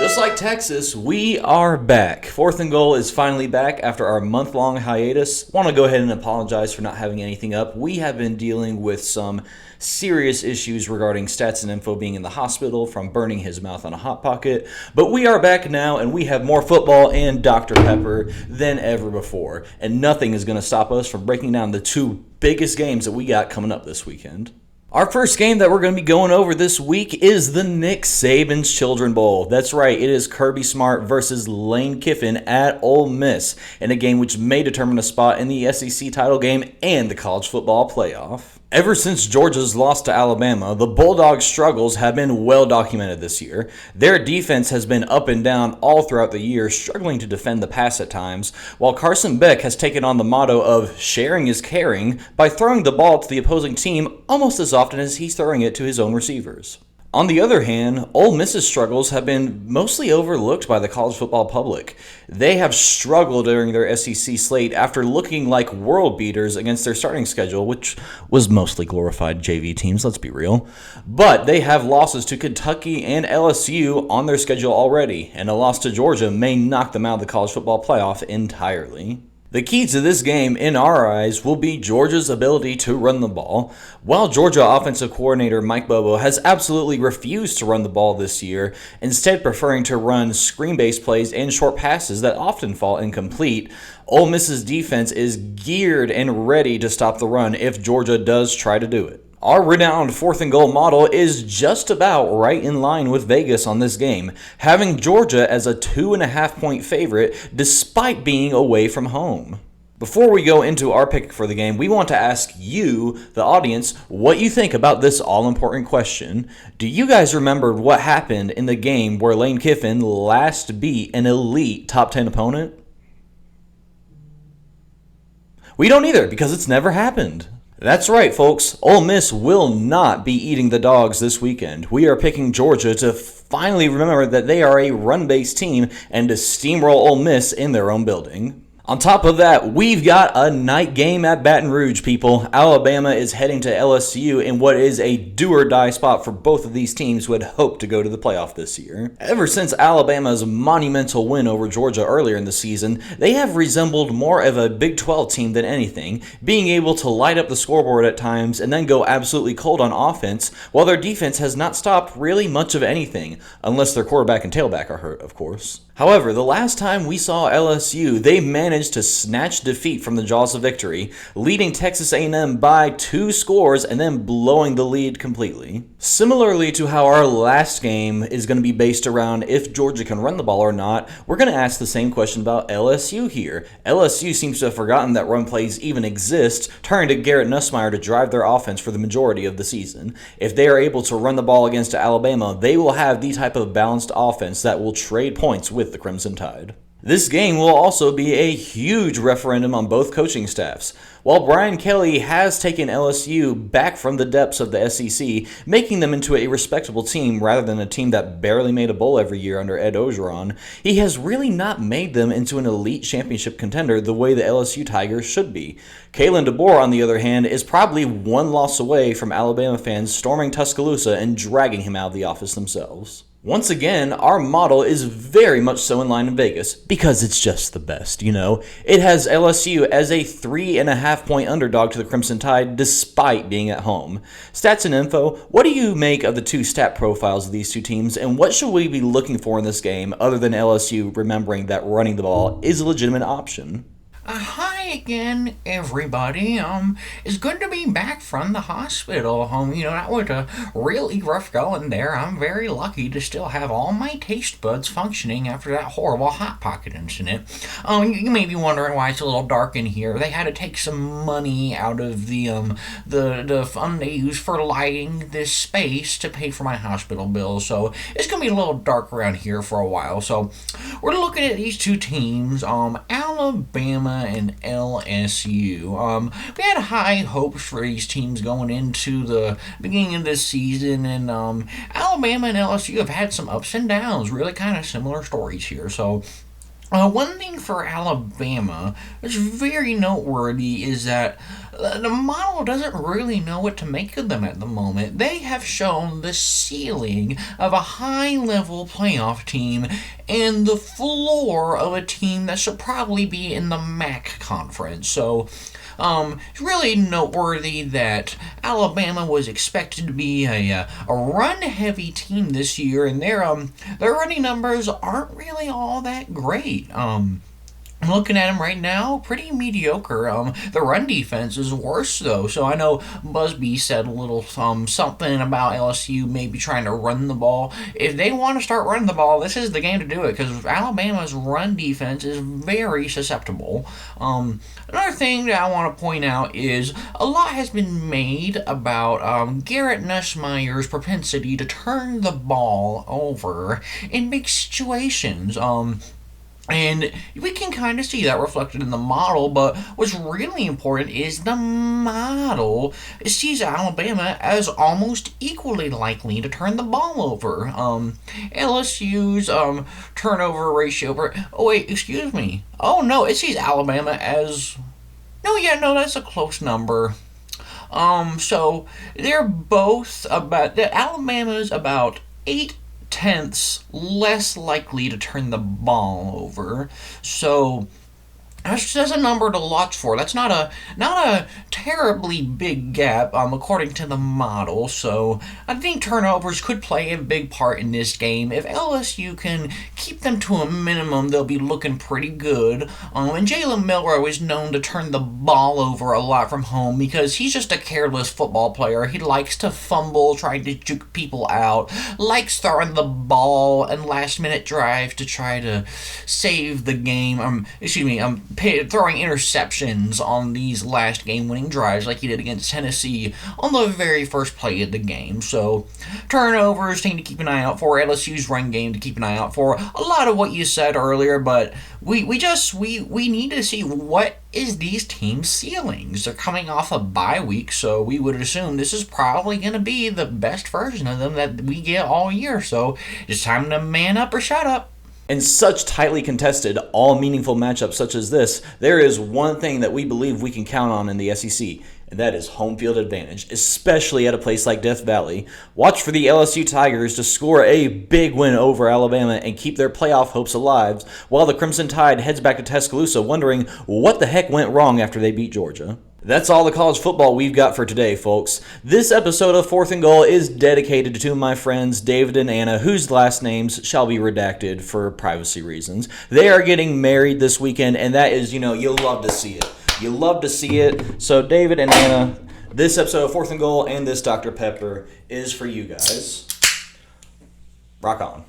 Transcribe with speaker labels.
Speaker 1: Just like Texas, we are back. Fourth and Goal is finally back after our month-long hiatus. Want to go ahead and apologize for not having anything up. We have been dealing with some serious issues regarding Stats and Info being in the hospital from burning his mouth on a Hot Pocket. But we are back now, and we have more football and Dr. Pepper than ever before. And nothing is going to stop us from breaking down the two biggest games that we got coming up this weekend. Our first game that we're going to be going over this week is the Nick Saban's Children Bowl. That's right, it is Kirby Smart versus Lane Kiffin at Ole Miss in a game which may determine a spot in the SEC title game and the college football playoff. Ever since Georgia's loss to Alabama, the Bulldogs' struggles have been well documented this year. Their defense has been up and down all throughout the year, struggling to defend the pass at times, while Carson Beck has taken on the motto of sharing is caring by throwing the ball to the opposing team almost as often as he's throwing it to his own receivers. On the other hand, Ole Miss's struggles have been mostly overlooked by the college football public. They have struggled during their SEC slate after looking like world beaters against their starting schedule, which was mostly glorified JV teams, let's be real. But they have losses to Kentucky and LSU on their schedule already, and a loss to Georgia may knock them out of the college football playoff entirely. The key to this game, in our eyes, will be Georgia's ability to run the ball. While Georgia offensive coordinator Mike Bobo has absolutely refused to run the ball this year, instead preferring to run screen-based plays and short passes that often fall incomplete, Ole Miss's defense is geared and ready to stop the run if Georgia does try to do it. Our renowned fourth and goal model is just about right in line with Vegas on this game, having Georgia as a 2.5 point favorite despite being away from home. Before we go into our pick for the game, we want to ask you, the audience, what you think about this all-important question. Do you guys remember what happened in the game where Lane Kiffin last beat an elite top 10 opponent? We don't either, because it's never happened. That's right, folks. Ole Miss will not be eating the dogs this weekend. We are picking Georgia to finally remember that they are a run-based team and to steamroll Ole Miss in their own building. On top of that, we've got a night game at Baton Rouge, people. Alabama is heading to LSU in what is a do-or-die spot for both of these teams who had hoped to go to the playoff this year. Ever since Alabama's monumental win over Georgia earlier in the season, they have resembled more of a Big 12 team than anything, being able to light up the scoreboard at times and then go absolutely cold on offense, while their defense has not stopped really much of anything, unless their quarterback and tailback are hurt, of course. However, the last time we saw LSU, they managed to snatch defeat from the jaws of victory, leading Texas A&M by 2 scores and then blowing the lead completely. Similarly to how our last game is going to be based around if Georgia can run the ball or not, we're going to ask the same question about LSU here. LSU seems to have forgotten that run plays even exist, turning to Garrett Nussmeier to drive their offense for the majority of the season. If they are able to run the ball against Alabama, they will have the type of balanced offense that will trade points with the Crimson Tide. This game will also be a huge referendum on both coaching staffs. While Brian Kelly has taken LSU back from the depths of the SEC, making them into a respectable team rather than a team that barely made a bowl every year under Ed Orgeron, he has really not made them into an elite championship contender the way the LSU Tigers should be. Kalen DeBoer, on the other hand, is probably one loss away from Alabama fans storming Tuscaloosa and dragging him out of the office themselves. Once again, our model is very much so in line in Vegas, because it's just the best, you know. It has LSU as a 3.5 point underdog to the Crimson Tide despite being at home. Stats and Info, what do you make of the two stat profiles of these two teams, and what should we be looking for in this game other than LSU remembering that running the ball is a legitimate option?
Speaker 2: Hi again, everybody. It's good to be back from the hospital. That was a really rough going there. I'm very lucky to still have all my taste buds functioning after that horrible Hot Pocket incident. You may be wondering why it's a little dark in here. They had to take some money out of the fund they use for lighting this space to pay for my hospital bills, so it's gonna be a little dark around here for a while. So we're looking at these two teams, Alabama and LSU. We had high hopes for these teams going into the beginning of this season, and Alabama and LSU have had some ups and downs, really kind of similar stories here. So One thing for Alabama that's very noteworthy is that the model doesn't really know what to make of them at the moment. They have shown the ceiling of a high level playoff team and the floor of a team that should probably be in the MAC conference. So, it's really noteworthy that Alabama was expected to be a run-heavy team this year, and their running numbers aren't really all that great. I'm looking at them right now, pretty mediocre. The run defense is worse though. So I know Busby said a little something about LSU maybe trying to run the ball. If they want to start running the ball, this is the game to do it because Alabama's run defense is very susceptible. Another thing that I want to point out is a lot has been made about Garrett Nussmeier's propensity to turn the ball over in big situations. And we can kind of see that reflected in the model, but what's really important is the model sees Alabama as almost equally likely to turn the ball over. LSU's turnover ratio. Oh, wait, excuse me. Oh, no, it sees Alabama as. No, yeah, no, that's a close number. So they're both about. Alabama's about 8/10 less likely to turn the ball over. So that's a number to watch for. That's not a terribly big gap, according to the model. So I think turnovers could play a big part in this game. If LSU can keep them to a minimum, they'll be looking pretty good. And Jalen Milroe is known to turn the ball over a lot from home because he's just a careless football player. He likes to fumble, trying to juke people out, likes throwing the ball and last-minute drives to try to save the game. Throwing interceptions on these last game-winning drives like he did against Tennessee on the very first play of the game. So, turnovers, thing to keep an eye out for. LSU's run game to keep an eye out for. A lot of what you said earlier, but we need to see what is these teams' ceilings. They're coming off a bye week, so we would assume this is probably going to be the best version of them that we get all year. So, it's time to man up or shut up.
Speaker 1: In such tightly contested, all meaningful matchups such as this, there is one thing that we believe we can count on in the SEC, and that is home field advantage, especially at a place like Death Valley. Watch for the LSU Tigers to score a big win over Alabama and keep their playoff hopes alive, while the Crimson Tide heads back to Tuscaloosa wondering what the heck went wrong after they beat Georgia. That's all the college football we've got for today, folks. This episode of Fourth and Goal is dedicated to two of my friends, David and Anna, whose last names shall be redacted for privacy reasons. They are getting married this weekend, and that is, you'll love to see it. You love to see it. So, David and Anna, this episode of Fourth and Goal and this Dr. Pepper is for you guys. Rock on.